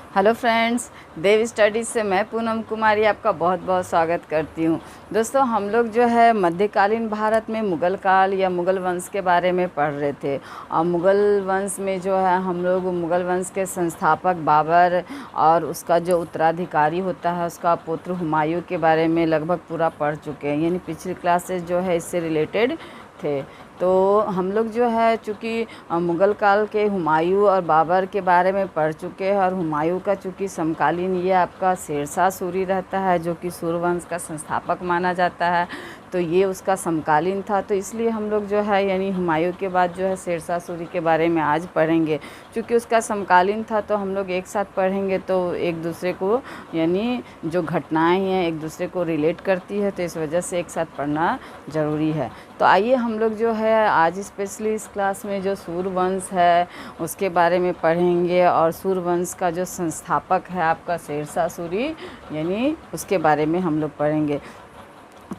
Hello friends, देव studies से मैं पूनम कुमारी आपका बहुत बहुत स्वागत करती हूँ। दोस्तों, हम लोग जो है मध्यकालीन भारत में मुग़ल काल या मुग़ल वंश के बारे में पढ़ रहे थे। और मुग़ल वंश में जो है हम लोग मुग़ल वंश के संस्थापक बाबर और उसका जो उत्तराधिकारी होता है उसका पुत्र हुमायूं के बारे में लगभग पूरा पढ़ चुके हैं। यानी पिछली क्लासेस जो है इससे रिलेटेड थे। तो हम लोग जो है चूँकि मुग़ल काल के हुमायूं और बाबर के बारे में पढ़ चुके हैं, और हुमायूं का चूँकि समकालीन ये आपका शेरशाह सूरी रहता है जो कि सूर्यवंश का संस्थापक माना जाता है। तो ये उसका समकालीन था, तो इसलिए हम लोग जो है यानी हुमायूं के बाद जो है शेरशाह सूरी के बारे में आज पढ़ेंगे। चूँकि उसका समकालीन था तो हम लोग एक साथ पढ़ेंगे तो एक दूसरे को यानी जो घटनाएं हैं एक दूसरे को रिलेट करती है, तो इस वजह से एक साथ पढ़ना ज़रूरी है। तो आइए हम लोग जो है आज स्पेशली इस क्लास में जो सूर्यवंश है उसके बारे में पढ़ेंगे, और सूर्यवंश का जो संस्थापक है आपका शेरशाह सूरी यानी उसके बारे में हम लोग पढ़ेंगे।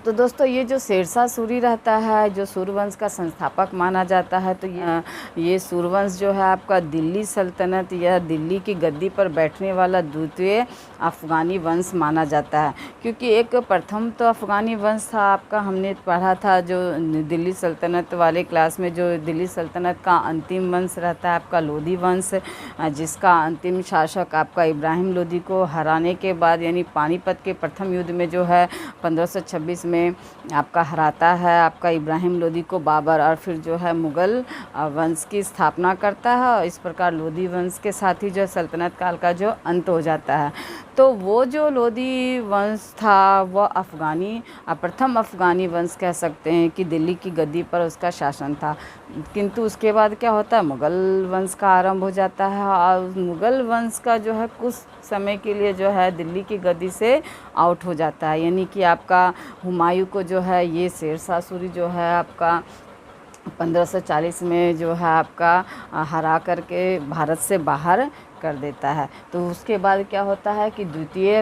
तो दोस्तों, ये जो शेरशाह सूरी रहता है जो सूर्यवंश का संस्थापक माना जाता है, तो ये सूर्यवंश जो है आपका दिल्ली सल्तनत या दिल्ली की गद्दी पर बैठने वाला द्वितीय अफ़गानी वंश माना जाता है। क्योंकि एक प्रथम तो अफ़गानी वंश था आपका, हमने पढ़ा था जो दिल्ली सल्तनत वाले क्लास में, जो दिल्ली सल्तनत का अंतिम वंश रहता है आपका लोधी वंश, जिसका अंतिम शासक आपका इब्राहिम लोधी को हराने के बाद यानी पानीपत के प्रथम युद्ध में जो है 1526 में आपका हराता है आपका इब्राहिम लोधी को बाबर, और फिर जो है मुग़ल वंश की स्थापना करता है। और इस प्रकार लोधी वंश के साथ ही जो सल्तनत काल का जो अंत हो जाता है। तो वो जो लोधी वंश था वह प्रथम अफ़गानी वंश कह सकते हैं कि दिल्ली की गद्दी पर उसका शासन था। किंतु उसके बाद क्या होता है, मुग़ल वंश का आरंभ हो जाता है, और मुग़ल वंश का जो है कुछ समय के लिए जो है दिल्ली की गद्दी से आउट हो जाता है। यानी कि आपका हुमायूं को जो है ये शेरशाह सूरी जो है आपका 1540 में जो है आपका हरा करके भारत से बाहर कर देता है। तो उसके बाद क्या होता है कि द्वितीय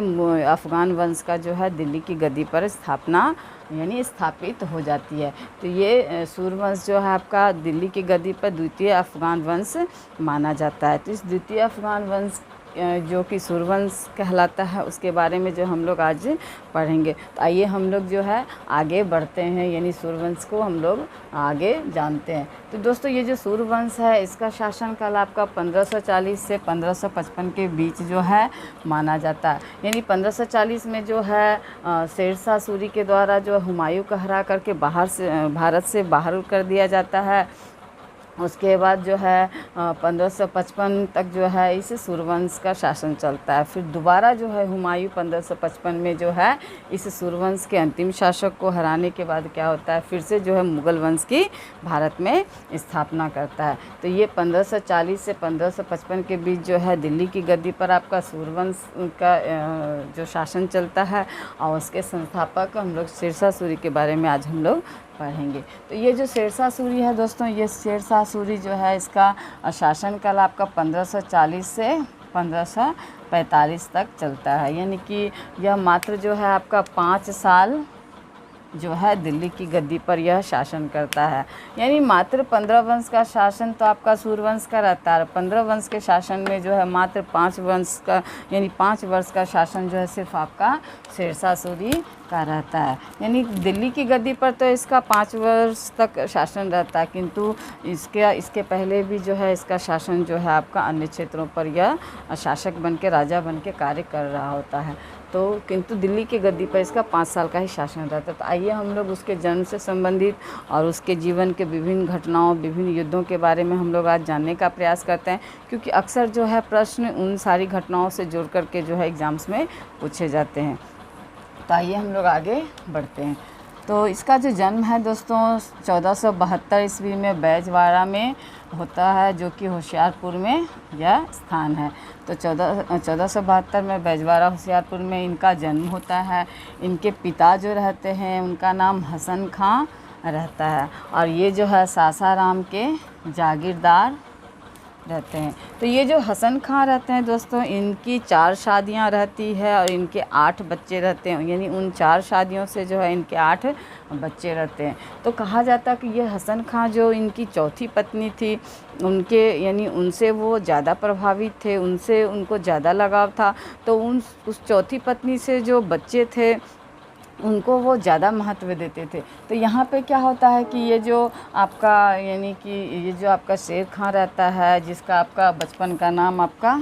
अफ़गान वंश का जो है दिल्ली की गद्दी पर स्थापना यानी स्थापित हो जाती है। तो ये सूर्यवंश जो है आपका दिल्ली की गद्दी पर द्वितीय अफ़गान वंश माना जाता है। तो इस द्वितीय अफ़गान वंश जो कि सूर्यवंश कहलाता है उसके बारे में जो हम लोग आज पढ़ेंगे। तो आइए हम लोग जो है आगे बढ़ते हैं, यानी सूर्यवंश को हम लोग आगे जानते हैं। तो दोस्तों, ये जो सूर्यवंश है इसका शासनकाल आपका 1540 से 1555 के बीच जो है माना जाता है। यानी 1540 में जो है शेरशाह सूरी के द्वारा जो हुमायूं को हरा करके भारत से बाहर कर दिया जाता है। उसके बाद जो है 1555 तक जो है इस सूर्यवंश का शासन चलता है। फिर दोबारा जो है हुमायूं 1555 में जो है इस सूर्यवंश के अंतिम शासक को हराने के बाद क्या होता है, फिर से जो है मुग़ल वंश की भारत में स्थापना करता है। तो ये 1540 से 1555 के बीच जो है दिल्ली की गद्दी पर आपका सूर्यवंश का जो शासन चलता है, और उसके संस्थापक हम लोग शेरशाह सूरी के बारे में आज हम लोग पढ़ेंगे। तो ये जो शेरशाह सूरी है दोस्तों, ये शेरशाह सूरी जो है इसका शासनकाल आपका 1540 से 1545 तक चलता है। यानी कि यह मात्र जो है आपका 5 साल जो है दिल्ली की गद्दी पर यह शासन करता है। यानी मात्र 15 वंश का शासन तो आपका सूर्यवंश का रहता है। 15 वंश के शासन में जो है मात्र 5 वंश का यानी 5 वर्ष का शासन जो है सिर्फ आपका शेरशाह सूरी का रहता है। यानी दिल्ली की गद्दी पर तो इसका 5 वर्ष तक शासन रहता है, किंतु इसके पहले भी जो है इसका शासन जो है आपका अन्य क्षेत्रों पर यह शासक बन के राजा बन के कार्य कर रहा होता है। तो किंतु दिल्ली की गद्दी पर इसका 5 साल का ही शासन रहता है। तो आइए हम लोग उसके जन्म से संबंधित और उसके जीवन के विभिन्न घटनाओं, विभिन्न युद्धों के बारे में हम लोग आज जानने का प्रयास करते हैं, क्योंकि अक्सर जो है प्रश्न उन सारी घटनाओं से जोड़ करके जो है एग्ज़ाम्स में पूछे जाते हैं। तो आइए हम लोग आगे बढ़ते हैं। तो इसका जो जन्म है दोस्तों 1472 ईस्वी में बैजवाड़ा में होता है, जो कि होशियारपुर में यह स्थान है। तो 1472 में बैजवाड़ा होशियारपुर में इनका जन्म होता है। इनके पिता जो रहते हैं उनका नाम हसन खां रहता है, और ये जो है सासाराम के जागीरदार रहते हैं। तो ये जो हसन खां रहते हैं दोस्तों, इनकी 4 शादियां रहती है और इनके 8 बच्चे रहते हैं, यानी उन 4 शादियों से जो है इनके 8 बच्चे रहते हैं। तो कहा जाता है कि ये हसन खां जो इनकी चौथी पत्नी थी, उनके यानी उनसे वो ज़्यादा प्रभावित थे, उनसे उनको ज़्यादा लगाव था। तो उस चौथी पत्नी से जो बच्चे थे उनको वो ज़्यादा महत्व देते थे। तो यहाँ पे क्या होता है कि ये जो आपका यानी कि ये जो आपका शेर खां रहता है, जिसका आपका बचपन का नाम आपका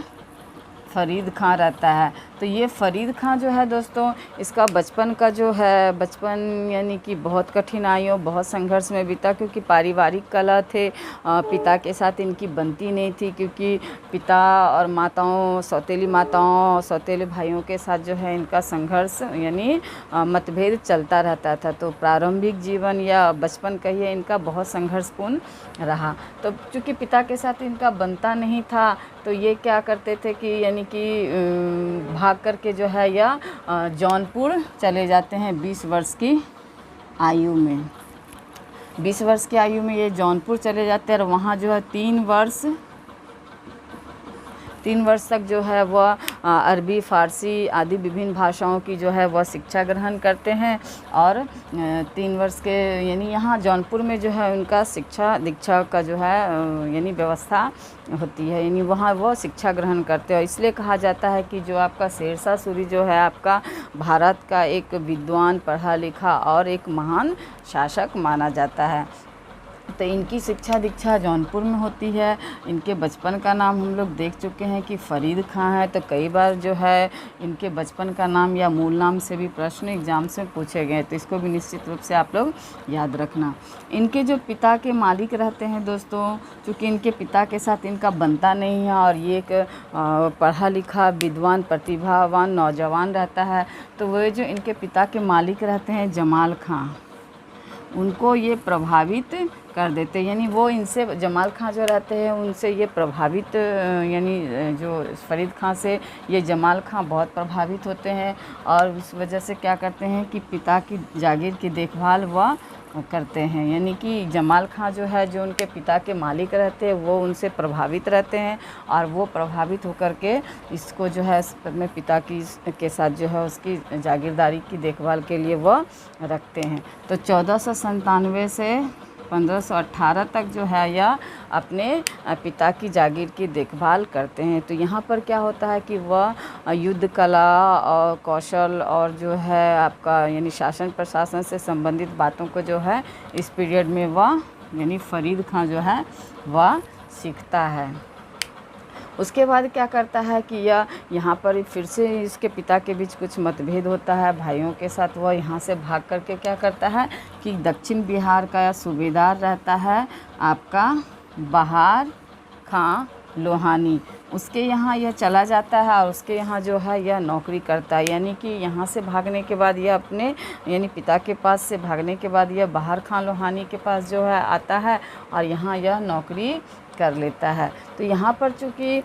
फ़रीद खां रहता है, तो ये फ़रीद खां जो है दोस्तों, इसका बचपन का जो है बचपन यानी कि बहुत कठिनाइयों, बहुत संघर्ष में बीता, क्योंकि पारिवारिक कलह थे। पिता के साथ इनकी बनती नहीं थी, क्योंकि पिता और माताओं, सौतेली माताओं, सौतेले भाइयों के साथ जो है इनका संघर्ष यानी मतभेद चलता रहता था। तो प्रारंभिक जीवन या बचपन कहिए इनका बहुत संघर्षपूर्ण रहा। तो चूँकि पिता के साथ इनका बनता नहीं था, तो ये क्या करते थे कि यानी कि भाग करके जो है या जौनपुर चले जाते हैं 20 वर्ष की आयु में। 20 वर्ष की आयु में ये जौनपुर चले जाते हैं और वहाँ जो है 3 वर्ष तक जो है वह अरबी, फ़ारसी आदि विभिन्न भाषाओं की जो है वह शिक्षा ग्रहण करते हैं। और 3 वर्ष के यानी यहाँ जौनपुर में जो है उनका शिक्षा दीक्षा का जो है यानी व्यवस्था होती है, यानी वहाँ वो शिक्षा ग्रहण करते हैं। इसलिए कहा जाता है कि जो आपका शेरशाह सूरी जो है आपका भारत का एक विद्वान, पढ़ा लिखा और एक महान शासक माना जाता है। तो इनकी शिक्षा दीक्षा जौनपुर में होती है। इनके बचपन का नाम हम लोग देख चुके हैं कि फ़रीद खां है। तो कई बार जो है इनके बचपन का नाम या मूल नाम से भी प्रश्न एग्ज़ाम से पूछे गए, तो इसको भी निश्चित रूप से आप लोग याद रखना। इनके जो पिता के मालिक रहते हैं दोस्तों, चूँकि इनके पिता के साथ इनका बनता नहीं है और ये एक पढ़ा लिखा, विद्वान, प्रतिभावान नौजवान रहता है, तो वह जो इनके पिता के मालिक रहते हैं जमाल खां, उनको ये प्रभावित कर देते, यानी वो इनसे, जमाल खां जो रहते हैं उनसे ये प्रभावित, यानी जो फ़रीद खां से ये जमाल खां बहुत प्रभावित होते हैं। और उस वजह से क्या करते हैं कि पिता की जागीर की देखभाल वह करते हैं, यानी कि जमाल खां जो है, जो उनके पिता के मालिक रहते हैं, वो उनसे प्रभावित रहते हैं और वो प्रभावित होकर के इसको जो है अपने पिता की के साथ जो है उसकी जागीरदारी की देखभाल के लिए वह रखते हैं। तो 1497 से 1518 तक जो है यह अपने पिता की जागीर की देखभाल करते हैं। तो यहाँ पर क्या होता है कि वह युद्ध कला और कौशल और जो है आपका यानी शासन प्रशासन से संबंधित बातों को जो है इस पीरियड में वह यानी फ़रीद खां जो है वह सीखता है। उसके बाद क्या करता है कि यह यहाँ पर फिर से इसके पिता के बीच कुछ मतभेद होता है भाइयों के साथ। वह यहाँ से भाग करके क्या करता है कि दक्षिण बिहार का सूबेदार रहता है आपका बहार खां लोहानी, उसके यहाँ यह चला जाता है और उसके यहाँ जो है यह नौकरी करता है। यानी कि यहाँ से भागने के बाद यह अपने यानी पिता के पास से भागने के बाद यह बहार खां लोहानी के पास जो है आता है और यहाँ यह नौकरी कर लेता है। तो यहाँ पर चूँकि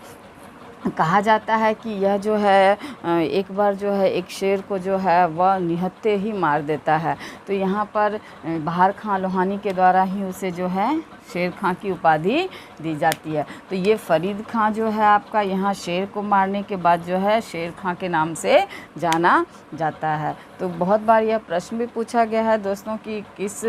कहा जाता है कि यह जो है एक बार जो है एक शेर को जो है वह निहत्थे ही मार देता है। तो यहाँ पर बहार खां लोहानी के द्वारा ही उसे जो है शेर खां की उपाधि दी जाती है। तो ये फ़रीद खां जो है आपका यहाँ शेर को मारने के बाद जो है शेर खां के नाम से जाना जाता है। तो बहुत बार यह प्रश्न भी पूछा गया है दोस्तों कि किस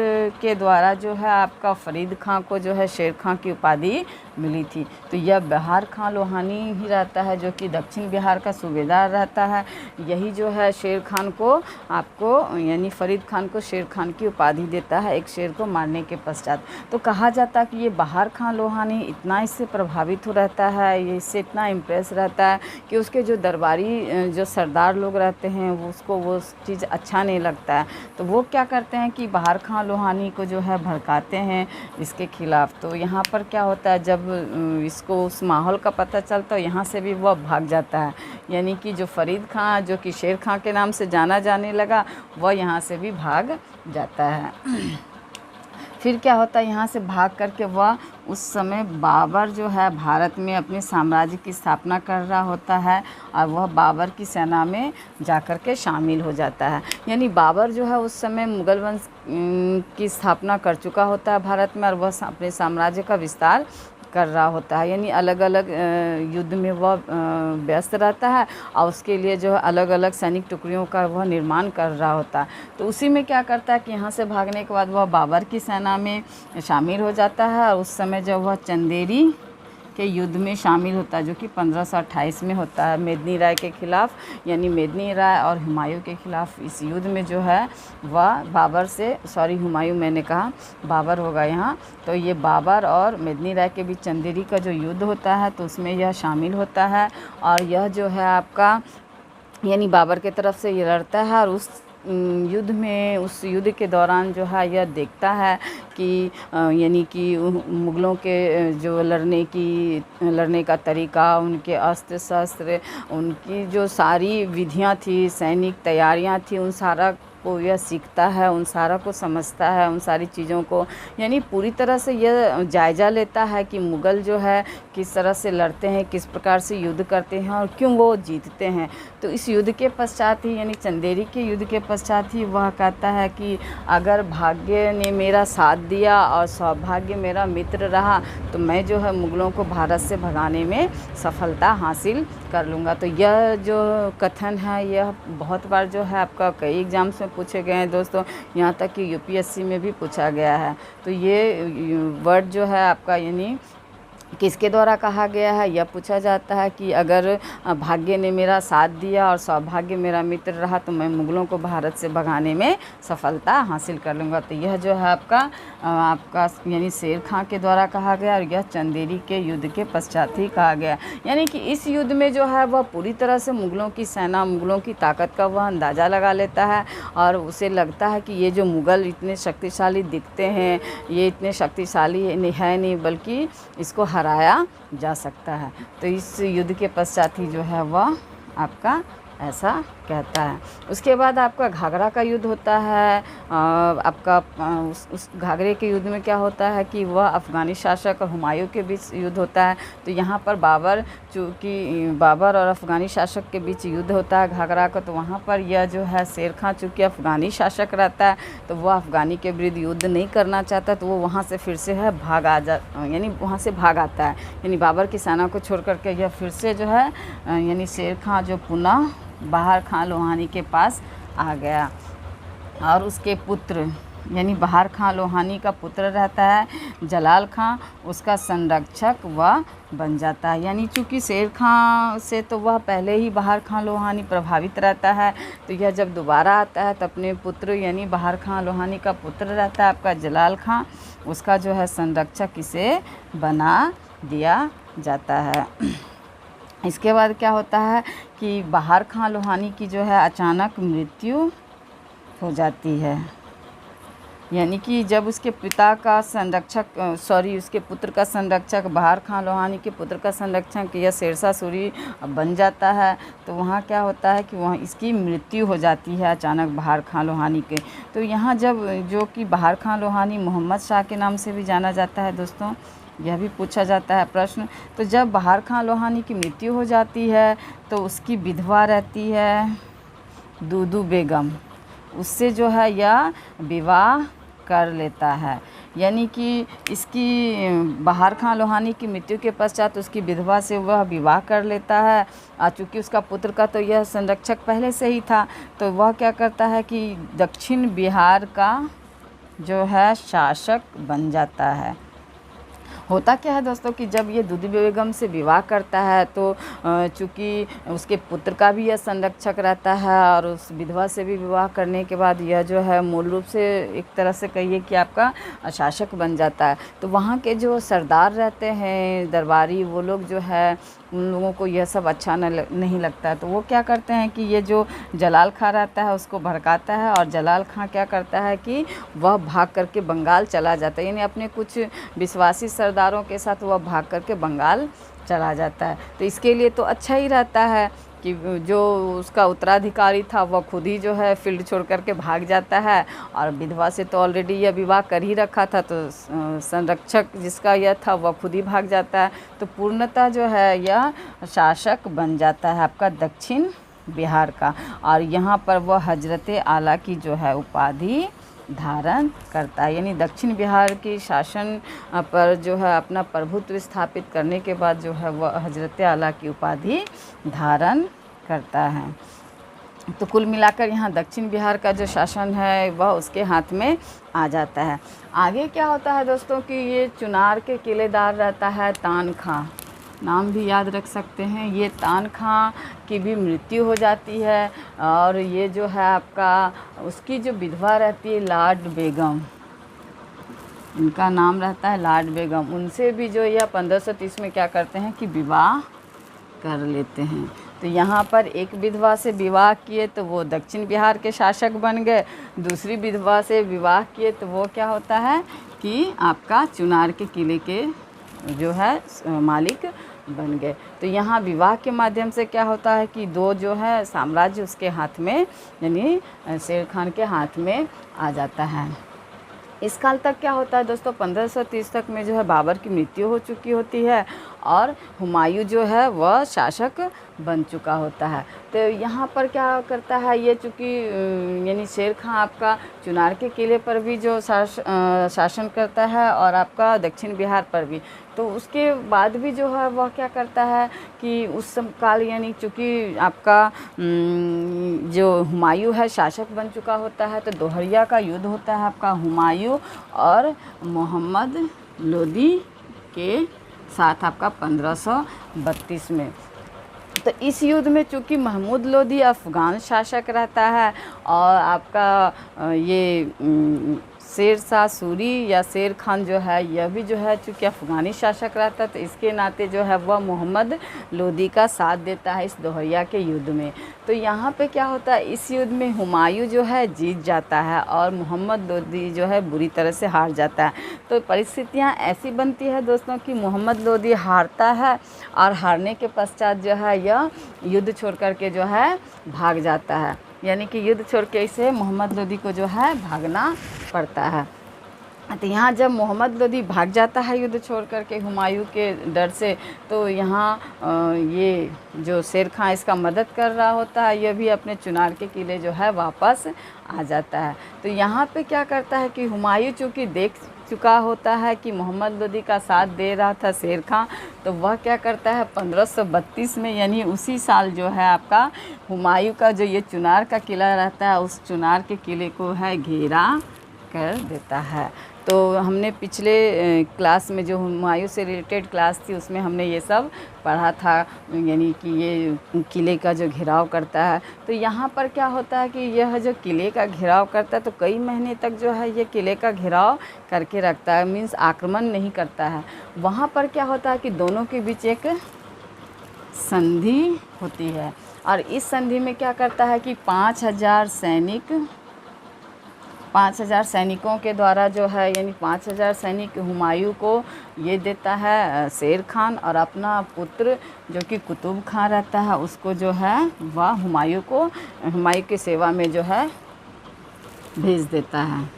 के द्वारा जो है आपका फ़रीद खां को जो है शेर खां की उपाधि मिली थी। तो यह बहार खां लोहानी ही रहता है जो कि दक्षिण बिहार का सूबेदार रहता है। यही जो है शेर खान को आपको यानी फ़रीद खान को शेर खान की उपाधि देता है एक शेर को मारने के पश्चात। तो कहा जाता है कि ये बहार खां लोहानी इतना इससे प्रभावित हो रहता है, ये इससे इतना इम्प्रेस रहता है कि उसके जो दरबारी जो सरदार लोग रहते हैं वो उसको वो चीज़ अच्छा नहीं लगता है। तो वो क्या करते हैं कि बहार खां लोहानी को जो है भड़काते हैं इसके खिलाफ़। तो यहाँ पर क्या होता है, जब इसको उस माहौल का पता चलता है यहाँ से भी वह भाग जाता है। यानी कि जो फ़रीद खां जो कि शेर खां के नाम से जाना जाने लगा वह यहाँ से भी भाग जाता है। फिर क्या होता है, यहाँ से भाग करके वह उस समय बाबर जो है भारत में अपने साम्राज्य की स्थापना कर रहा होता है और वह बाबर की सेना में जाकर के शामिल हो जाता है। यानी बाबर जो है उस समय मुग़ल वंश की स्थापना कर चुका होता है भारत में और वह अपने साम्राज्य का विस्तार कर रहा होता है, यानी अलग अलग युद्ध में वह व्यस्त रहता है और उसके लिए जो है अलग अलग सैनिक टुकड़ियों का वह निर्माण कर रहा होता है। तो उसी में क्या करता है कि यहाँ से भागने के बाद वह बाबर की सेना में शामिल हो जाता है और उस समय जब वह चंदेरी के युद्ध में शामिल होता है, जो कि 1528 में होता है मेदिनी राय के ख़िलाफ़, यानी मेदिनी राय और हुमायूं के ख़िलाफ़ इस युद्ध में जो है वह बाबर से, सॉरी हुमायूं मैंने कहा, बाबर होगा यहाँ, तो ये बाबर और मेदिनी राय के बीच चंदेरी का जो युद्ध होता है तो उसमें यह शामिल होता है। और यह जो है आपका यानी बाबर के तरफ से ये लड़ता है और उस युद्ध में, उस युद्ध के दौरान जो है यह देखता है कि यानी कि मुग़लों के जो लड़ने का तरीका, उनके अस्त्र शस्त्र, उनकी जो सारी विधियां थी, सैनिक तैयारियां थी, उन सारा को यह सीखता है, उन सारा को समझता है, उन सारी चीज़ों को, यानी पूरी तरह से यह जायज़ा लेता है कि मुग़ल जो है किस तरह से लड़ते हैं, किस प्रकार से युद्ध करते हैं और क्यों वो जीतते हैं। तो इस युद्ध के पश्चात ही, यानी चंदेरी के युद्ध के पश्चात ही वह कहता है कि अगर भाग्य ने मेरा साथ दिया और सौभाग्य मेरा मित्र रहा तो मैं जो है मुग़लों को भारत से भगाने में सफलता हासिल कर लूँगा। तो यह जो कथन है यह बहुत बार जो है आपका कई एग्ज़ाम्स में पूछे गए हैं दोस्तों, यहाँ तक कि यूपीएससी में भी पूछा गया है। तो ये वर्ड जो है आपका यानी किसके द्वारा कहा गया है, यह पूछा जाता है कि अगर भाग्य ने मेरा साथ दिया और सौभाग्य मेरा मित्र रहा तो मैं मुग़लों को भारत से भगाने में सफलता हासिल कर लूँगा। तो यह जो है आपका यानी शेर खां के द्वारा कहा गया और यह चंदेरी के युद्ध के पश्चात ही कहा गया। यानी कि इस युद्ध में जो है वह पूरी तरह से मुग़लों की सेना, मुग़लों की ताकत का वह अंदाज़ा लगा लेता है और उसे लगता है कि ये जो मुग़ल इतने शक्तिशाली दिखते हैं, ये इतने शक्तिशाली है नहीं बल्कि इसको हराया जा सकता है। तो इस युद्ध के पश्चात ही जो है वह आपका ऐसा कहता है। उसके बाद आपका घाघरा का युद्ध होता है। आपका उस घाघरे के युद्ध में क्या होता है कि वह अफ़गानी शासक और हुमायूं के बीच युद्ध होता है। तो यहाँ पर बाबर और अफ़गानी शासक के बीच युद्ध होता है घाघरा का। तो वहाँ पर यह जो है शेर खां चूँकि अफ़गानी शासक रहता है तो वह अफ़गानी के विरुद्ध युद्ध नहीं करना चाहता, तो वो वहाँ से फिर से है यानी वहाँ से भाग आता है। यानी बाबर की सेना को छोड़ करके यह फिर से जो है यानी शेर खां जो पुनः बहार खां लोहानी के पास आ गया और उसके पुत्र यानी बहार खां लोहानी का पुत्र रहता है जलाल खां, उसका संरक्षक वह बन जाता है। यानी चूँकि शेर खां से तो वह पहले ही बहार खां लोहानी प्रभावित रहता है, तो यह जब दोबारा आता है तो अपने पुत्र यानी बहार खां लोहानी का पुत्र रहता है आपका जलाल खां, उसका जो है संरक्षक इसे बना दिया जाता है। इसके बाद क्या होता है कि बहार खां लोहानी की जो है अचानक मृत्यु हो जाती है। यानी कि जब उसके पिता का संरक्षक उसके पुत्र का संरक्षक बहार खां लोहानी के पुत्र का संरक्षक यह शेरशाह सूरी बन जाता है, तो वहाँ क्या होता है कि वहाँ इसकी मृत्यु हो जाती है अचानक बहार खां लोहानी के। तो यहाँ जब जो कि बहार खां लोहानी मोहम्मद शाह के नाम से भी जाना जाता है दोस्तों, यह भी पूछा जाता है प्रश्न। तो जब बहार खां लोहानी की मृत्यु हो जाती है तो उसकी विधवा रहती है दूदू बेगम, उससे जो है यह विवाह कर लेता है। यानी कि इसकी बहार खां लोहानी की मृत्यु के पश्चात उसकी विधवा से वह विवाह कर लेता है। चूँकि उसका पुत्र का तो यह संरक्षक पहले से ही था, तो वह क्या करता है कि दक्षिण बिहार का जो है शासक बन जाता है। होता क्या है दोस्तों कि जब ये दूदू बेगम से विवाह करता है तो चूँकि उसके पुत्र का भी यह संरक्षक रहता है और उस विधवा से भी विवाह करने के बाद यह जो है मूल रूप से एक तरह से कहिए कि आपका शासक बन जाता है। तो वहाँ के जो सरदार रहते हैं दरबारी, वो लोग जो है उन लोगों को यह सब अच्छा नहीं लगता है, तो वो क्या करते हैं कि ये जो जलाल खां रहता है उसको भड़काता है और जलाल खां क्या करता है कि वह भाग करके बंगाल चला जाता है। यानी अपने कुछ विश्वासी सरदारों के साथ वह भाग करके बंगाल चला जाता है। तो इसके लिए तो अच्छा ही रहता है कि जो उसका उत्तराधिकारी था वह खुद ही जो है फील्ड छोड़ करके भाग जाता है और विधवा से तो ऑलरेडी यह विवाह कर ही रखा था, तो संरक्षक जिसका यह था वह खुद ही भाग जाता है। तो पूर्णतः जो है यह शासक बन जाता है आपका दक्षिण बिहार का। और यहाँ पर वह हजरत आला की जो है उपाधि धारण करता है। यानी दक्षिण बिहार की शासन पर जो है अपना प्रभुत्व स्थापित करने के बाद जो है वह हजरत आला की उपाधि धारण करता है। तो कुल मिलाकर यहाँ दक्षिण बिहार का जो शासन है वह उसके हाथ में आ जाता है। आगे क्या होता है दोस्तों कि ये चुनार के किलेदार रहता है तान खां, नाम भी याद रख सकते हैं। ये तान खां की भी मृत्यु हो जाती है और ये जो है आपका उसकी जो विधवा रहती है लाड बेगम, इनका नाम रहता है लाड बेगम, उनसे भी जो यह 1530 में क्या करते हैं कि विवाह कर लेते हैं। तो यहाँ पर एक विधवा से विवाह किए तो वो दक्षिण बिहार के शासक बन गए, दूसरी विधवा से विवाह किए तो वो क्या होता है कि आपका चुनार के किले के जो है मालिक बन गए। तो यहाँ विवाह के माध्यम से क्या होता है कि दो जो है साम्राज्य उसके हाथ में यानी शेर खान के हाथ में आ जाता है। इस काल तक क्या होता है दोस्तों 1530 तक में जो है बाबर की मृत्यु हो चुकी होती है और हुमायूं जो है वह शासक बन चुका होता है। तो यहाँ पर क्या करता है ये चूँकि यानी शेर खां आपका चुनार के किले पर भी जो शासन करता है और आपका दक्षिण बिहार पर भी, तो उसके बाद भी जो है वह क्या करता है कि उस काल यानी चूँकि आपका जो हुमायूं है शासक बन चुका होता है तो दोहरिया का युद्ध होता है आपका हुमायूं और मोहम्मद लोदी के साथ आपका 1532 में। तो इस युद्ध में चूँकि महमूद लोदी अफ़गान शासक रहता है और आपका ये शेर शाह सूरी या शेर खान जो है यह भी जो है चूँकि अफ़गानी शासक रहता है तो इसके नाते जो है वह मोहम्मद लोदी का साथ देता है इस दोहरिया के युद्ध में। तो यहाँ पे क्या होता है इस युद्ध में हुमायूं जो है जीत जाता है और मोहम्मद लोदी जो है बुरी तरह से हार जाता है। तो परिस्थितियाँ ऐसी बनती है दोस्तों कि मोहम्मद लोदी हारता है और हारने के पश्चात जो है यह युद्ध छोड़ कर के जो है भाग जाता है, यानी कि युद्ध छोड़ के इसे मोहम्मद लोदी को जो है भागना पड़ता है। तो यहाँ जब मोहम्मद लोदी भाग जाता है युद्ध छोड़ करके हुमायूं के डर से, तो यहाँ ये जो शेर खां इसका मदद कर रहा होता है यह भी अपने चुनार के किले जो है वापस आ जाता है। तो यहाँ पे क्या करता है कि हुमायूं चूँकि देख चुका होता है कि मोहम्मद लोदी का साथ दे रहा था शेर खां, तो वह क्या करता है 1532 में यानी उसी साल जो है आपका हुमायूं का जो ये चुनार का किला रहता है उस चुनार के किले को है घेरा कर देता है। तो हमने पिछले क्लास में जो हुमायूं से रिलेटेड क्लास थी उसमें हमने ये सब पढ़ा था, यानी कि ये किले का जो घेराव करता है। तो यहाँ पर क्या होता है कि यह जो किले का घेराव करता है तो कई महीने तक जो है ये किले का घेराव करके रखता है, मीन्स आक्रमण नहीं करता है। वहाँ पर क्या होता है कि दोनों के बीच एक संधि होती है और इस संधि में क्या करता है कि 5,000 सैनिकों के द्वारा जो है यानी 5,000 सैनिक हुमायूं को ये देता है शेर खान और अपना पुत्र जो कि कुतुब खां रहता है उसको जो है वह हुमायूं की सेवा में जो है भेज देता है।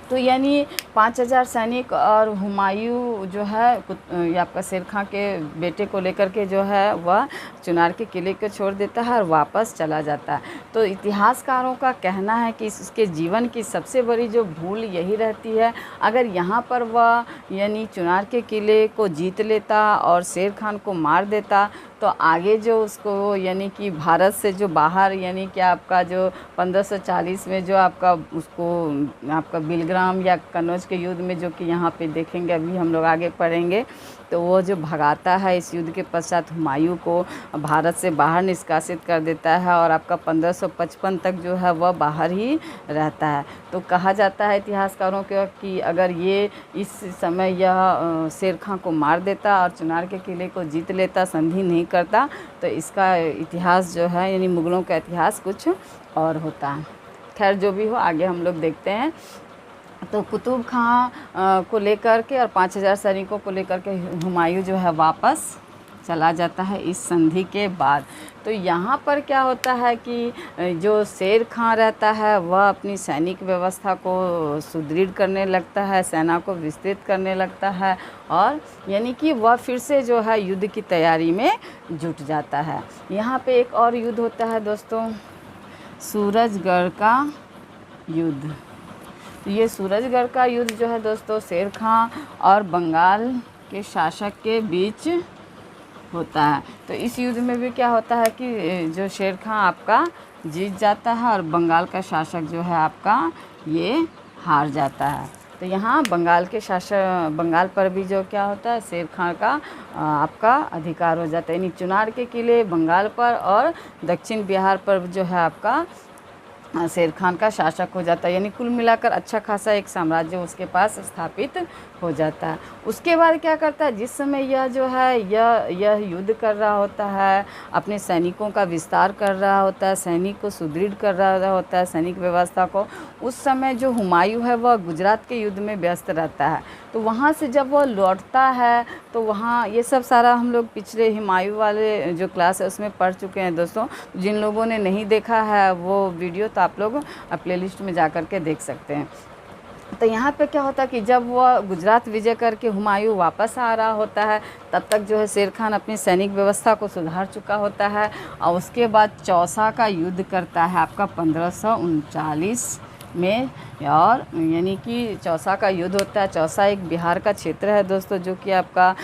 तो यानी 5,000 सैनिक और हुमायूं जो है ये आपका शेर खां के बेटे को लेकर के जो है वह चुनार के किले को छोड़ देता है और वापस चला जाता है। तो इतिहासकारों का कहना है कि इसके जीवन की सबसे बड़ी जो भूल यही रहती है, अगर यहाँ पर वह यानी चुनार के किले को जीत लेता और शेर खान को मार देता तो आगे जो उसको यानी कि भारत से जो बाहर यानी कि आपका जो 1540 में जो आपका उसको आपका बिलग्राम या कन्नौज के युद्ध में जो कि यहाँ पे देखेंगे अभी हम लोग आगे पढ़ेंगे, तो वो जो भगाता है इस युद्ध के पश्चात हुमायूं को भारत से बाहर निष्कासित कर देता है और आपका 1555 तक जो है वह बाहर ही रहता है। तो कहा जाता है इतिहासकारों के कि अगर ये इस समय यह शेर खां को मार देता और चुनार के किले को जीत लेता, संधि नहीं करता, तो इसका इतिहास जो है यानी मुग़लों का इतिहास कुछ और होता है। खैर जो भी हो आगे हम लोग देखते हैं। तो कुतुब खां को लेकर के और 5,000 सैनिकों को लेकर के हुमायूं जो है वापस चला जाता है इस संधि के बाद। तो यहाँ पर क्या होता है कि जो शेर खां रहता है वह अपनी सैनिक व्यवस्था को सुदृढ़ करने लगता है, सेना को विस्तृत करने लगता है और यानी कि वह फिर से जो है युद्ध की तैयारी में जुट जाता है। यहाँ पे एक और युद्ध होता है दोस्तों, सूरजगढ़ का युद्ध। तो ये सूरजगढ़ का युद्ध जो है दोस्तों शेर खां और बंगाल के शासक के बीच होता है। तो इस युद्ध में भी क्या होता है कि जो शेर खां आपका जीत जाता है और बंगाल का शासक जो है आपका ये हार जाता है। तो यहाँ बंगाल के शासक बंगाल पर भी जो क्या होता है शेर खां का आपका अधिकार हो जाता है, यानी चुनार के किले बंगाल पर और दक्षिण बिहार पर जो है आपका शेर खान का शासक हो जाता है, यानी कुल मिलाकर अच्छा खासा एक साम्राज्य उसके पास स्थापित हो जाता है। उसके बाद क्या करता है, जिस समय यह जो है यह युद्ध कर रहा होता है, अपने सैनिकों का विस्तार कर रहा होता है, सैनिक को सुदृढ़ कर रहा होता है, सैनिक व्यवस्था को, उस समय जो हुमायूं है वह गुजरात के युद्ध में व्यस्त रहता है। तो वहाँ से जब वह लौटता है तो वहाँ ये सब सारा हम लोग पिछले हुमायूं वाले जो क्लास है उसमें पढ़ चुके हैं दोस्तों। जिन लोगों ने नहीं देखा है वो वीडियो तो आप लोग प्लेलिस्ट में जा कर के देख सकते हैं। तो यहाँ पे क्या होता है कि जब वह गुजरात विजय करके हुमायूं वापस आ रहा होता है तब तक जो है शेर खान अपनी सैनिक व्यवस्था को सुधार चुका होता है और उसके बाद चौसा का युद्ध करता है आपका 1539 में, और यानी कि चौसा का युद्ध होता है। चौसा एक बिहार का क्षेत्र है दोस्तों जो कि आपका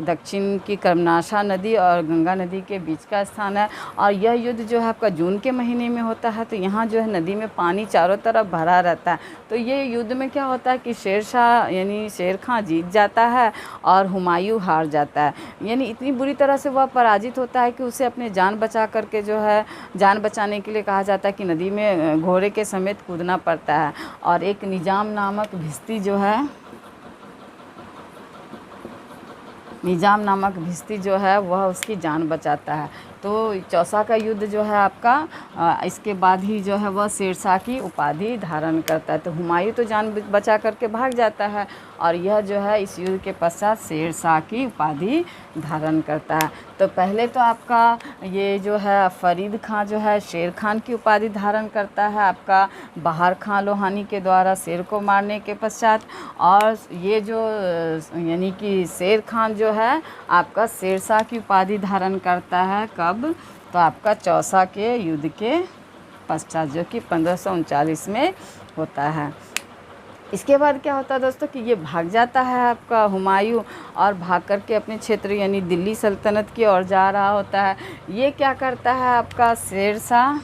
दक्षिण की कर्मनाशा नदी और गंगा नदी के बीच का स्थान है, और यह युद्ध जो है आपका जून के महीने में होता है। तो यहाँ जो है नदी में पानी चारों तरफ भरा रहता है। तो ये युद्ध में क्या होता है कि शेरशाह यानी शेर खां जीत जाता है और हुमायूं हार जाता है, यानी इतनी बुरी तरह से वह पराजित होता है कि उसे अपने जान बचा करके जो है जान बचाने के लिए कहा जाता है कि नदी में घोड़े के समेत कूदना पड़ता है। और एक निजाम नामक भिस्ती जो है वह उसकी जान बचाता है। तो चौसा का युद्ध जो है आपका इसके बाद ही जो है वह शेरशाह की उपाधि धारण करता है। तो हुमायूं तो जान बचा करके भाग जाता है और यह जो है इस युद्ध के पश्चात शेरशाह की उपाधि धारण करता है। तो पहले तो आपका ये जो है फरीद खां जो है शेर खान की उपाधि धारण करता है आपका बहार खां लोहानी के द्वारा शेर को मारने के पश्चात, और ये जो यानी कि शेर खान जो है आपका शेरशाह की उपाधि धारण करता है कब, तो आपका चौसा के युद्ध के पश्चात जो कि 1539 में होता है। इसके बाद क्या होता है दोस्तों कि ये भाग जाता है आपका हुमायूं और भाग करके अपने क्षेत्र यानी दिल्ली सल्तनत की ओर जा रहा होता है। ये क्या करता है आपका शेरशाह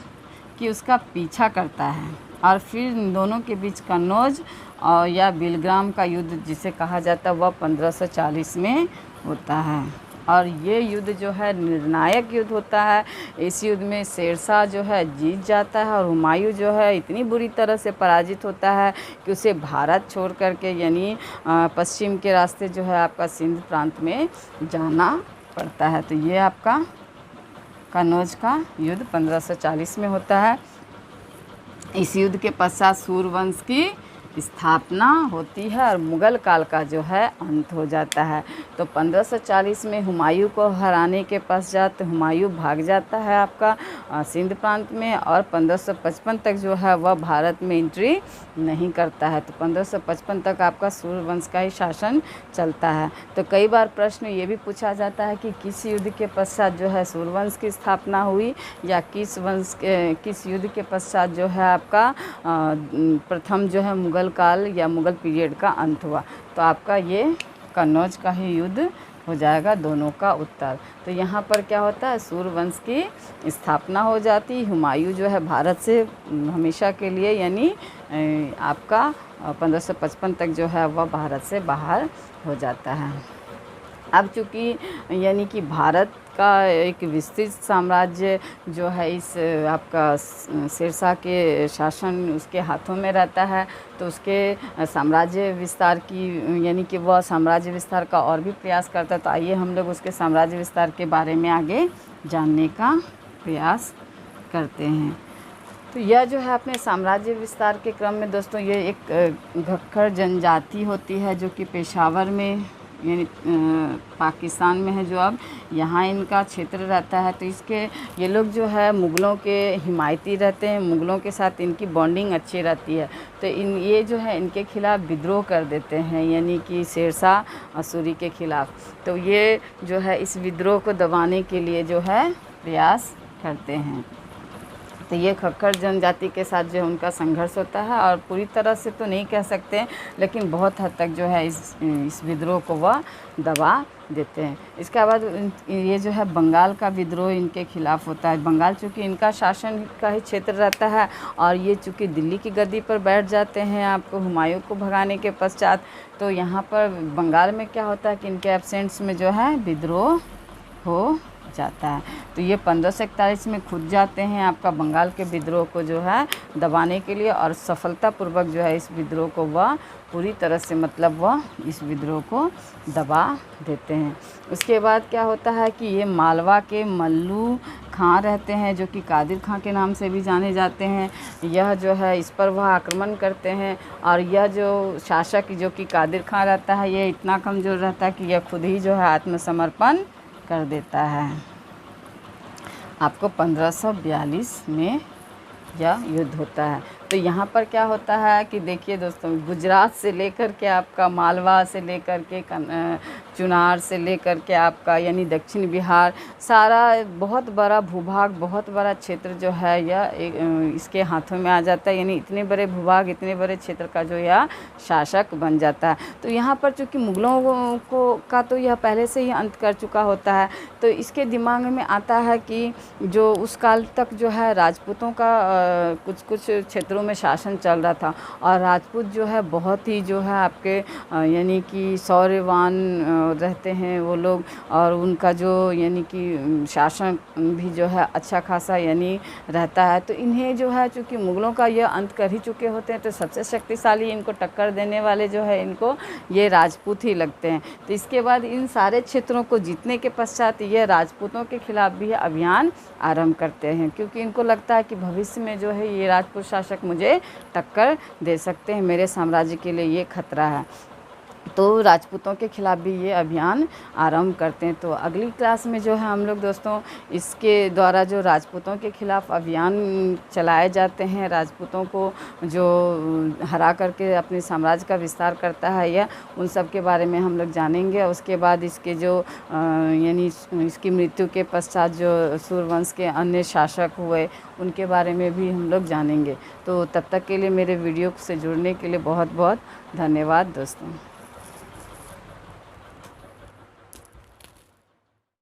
कि उसका पीछा करता है और फिर इन दोनों के बीच कन्नौज और या बिलग्राम का युद्ध जिसे कहा जाता है वह 1540 में होता है, और ये युद्ध जो है निर्णायक युद्ध होता है। इस युद्ध में शेरशाह जो है जीत जाता है और हुमायूं जो है इतनी बुरी तरह से पराजित होता है कि उसे भारत छोड़ करके यानी पश्चिम के रास्ते जो है आपका सिंध प्रांत में जाना पड़ता है। तो ये आपका कन्नौज का युद्ध 1540 में होता है। इस युद्ध के पश्चात सूर्यवंश की स्थापना होती है और मुग़ल काल का जो है अंत हो जाता है। तो 1540 में हुमायूं को हराने के पश्चात हुमायूं भाग जाता है आपका सिंध प्रांत में, और 1555 तक जो है वह भारत में एंट्री नहीं करता है। तो 1555 तक आपका सूर्यवंश का ही शासन चलता है। तो कई बार प्रश्न ये भी पूछा जाता है कि किस युद्ध के पश्चात जो है सूर्यवंश की स्थापना हुई या किस युद्ध के पश्चात जो है आपका प्रथम जो है मुग़ल काल या मुग़ल पीरियड का अंत हुआ। तो आपका ये कन्नौज का ही युद्ध हो जाएगा दोनों का उत्तर। तो यहाँ पर क्या होता है सूर्यवंश की स्थापना हो जाती, हुमायूं जो है भारत से हमेशा के लिए यानी आपका 1555 तक जो है वह भारत से बाहर हो जाता है। अब चूँकि यानी कि भारत का एक विस्तृत साम्राज्य जो है इस आपका शेरशाह के शासन उसके हाथों में रहता है, तो उसके साम्राज्य विस्तार की यानी कि वह साम्राज्य विस्तार का और भी प्रयास करता है। तो आइए हम लोग उसके साम्राज्य विस्तार के बारे में आगे जानने का प्रयास करते हैं। तो यह जो है अपने साम्राज्य विस्तार के क्रम में दोस्तों ये एक घक्खर जनजाति होती है जो कि पेशावर में यानी पाकिस्तान में है, जो अब यहाँ इनका क्षेत्र रहता है। तो इसके ये लोग जो है मुग़लों के हिमायती रहते हैं, मुग़लों के साथ इनकी बॉन्डिंग अच्छी रहती है। तो ये जो है इनके खिलाफ़ विद्रोह कर देते हैं यानी कि शेरशाह सूरी के ख़िलाफ़। तो ये जो है इस विद्रोह को दबाने के लिए जो है प्रयास करते हैं। तो ये खक्खर जनजाति के साथ जो उनका संघर्ष होता है, और पूरी तरह से तो नहीं कह सकते, लेकिन बहुत हद तक जो है इस विद्रोह को वह दबा देते हैं। इसके बाद ये जो है बंगाल का विद्रोह इनके खिलाफ़ होता है। बंगाल चूँकि इनका शासन का ही क्षेत्र रहता है, और ये चूँकि दिल्ली की गद्दी पर बैठ जाते हैं आपको हुमायूं को भगाने के पश्चात, तो यहाँ पर बंगाल में क्या होता है कि इनके एब्सेंट्स में जो है विद्रोह हो जाता है। तो ये 1541 में खुद जाते हैं आपका बंगाल के विद्रोह को जो है दबाने के लिए, और सफलतापूर्वक जो है इस विद्रोह को वह पूरी तरह से मतलब वह इस विद्रोह को दबा देते हैं। उसके बाद क्या होता है कि ये मालवा के मल्लू खां रहते हैं, जो कि कादिर खां के नाम से भी जाने जाते हैं। यह जो है इस पर वह आक्रमण करते हैं, और यह जो शासक जो कि कादिर खां रहता है, ये इतना कमज़ोर रहता है कि यह खुद ही जो है आत्मसमर्पण कर देता है। आपको 1542 में यह युद्ध होता है। तो यहाँ पर क्या होता है कि देखिए दोस्तों, गुजरात से लेकर के आपका मालवा से लेकर के चुनार से लेकर के आपका यानी दक्षिण बिहार, सारा बहुत बड़ा भूभाग, बहुत बड़ा क्षेत्र जो है यह इसके हाथों में आ जाता है। यानी इतने बड़े भूभाग, इतने बड़े क्षेत्र का जो यह शासक बन जाता है। तो यहाँ पर चूँकि मुग़लों का तो यह पहले से ही अंत कर चुका होता है, तो इसके दिमाग में आता है कि जो उस काल तक जो है राजपूतों का कुछ कुछ क्षेत्रों में शासन चल रहा था, और राजपूत जो है बहुत ही जो है आपके यानी कि शौर्यवान रहते हैं वो लोग, और उनका जो यानी कि शासन भी जो है अच्छा खासा यानी रहता है। तो इन्हें जो है चूँकि मुग़लों का यह अंत कर ही चुके होते हैं, तो सबसे शक्तिशाली इनको टक्कर देने वाले जो है इनको ये राजपूत ही लगते हैं। तो इसके बाद इन सारे क्षेत्रों को जीतने के पश्चात ये राजपूतों के खिलाफ़ भी अभियान आरंभ करते हैं, क्योंकि इनको लगता है कि भविष्य में जो है ये राजपूत शासक मुझे टक्कर दे सकते हैं, मेरे साम्राज्य के लिए ये खतरा है। तो राजपूतों के खिलाफ़ भी ये अभियान आरंभ करते हैं। तो अगली क्लास में जो है हम लोग दोस्तों इसके द्वारा जो राजपूतों के खिलाफ़ अभियान चलाए जाते हैं, राजपूतों को जो हरा करके अपने साम्राज्य का विस्तार करता है, या उन सब के बारे में हम लोग जानेंगे। उसके बाद इसके जो यानी इसकी मृत्यु के पश्चात जो सूर्यवंश के अन्य शासक हुए उनके बारे में भी हम लोग जानेंगे। तो तब तक के लिए मेरे वीडियो से जुड़ने के लिए बहुत बहुत धन्यवाद दोस्तों।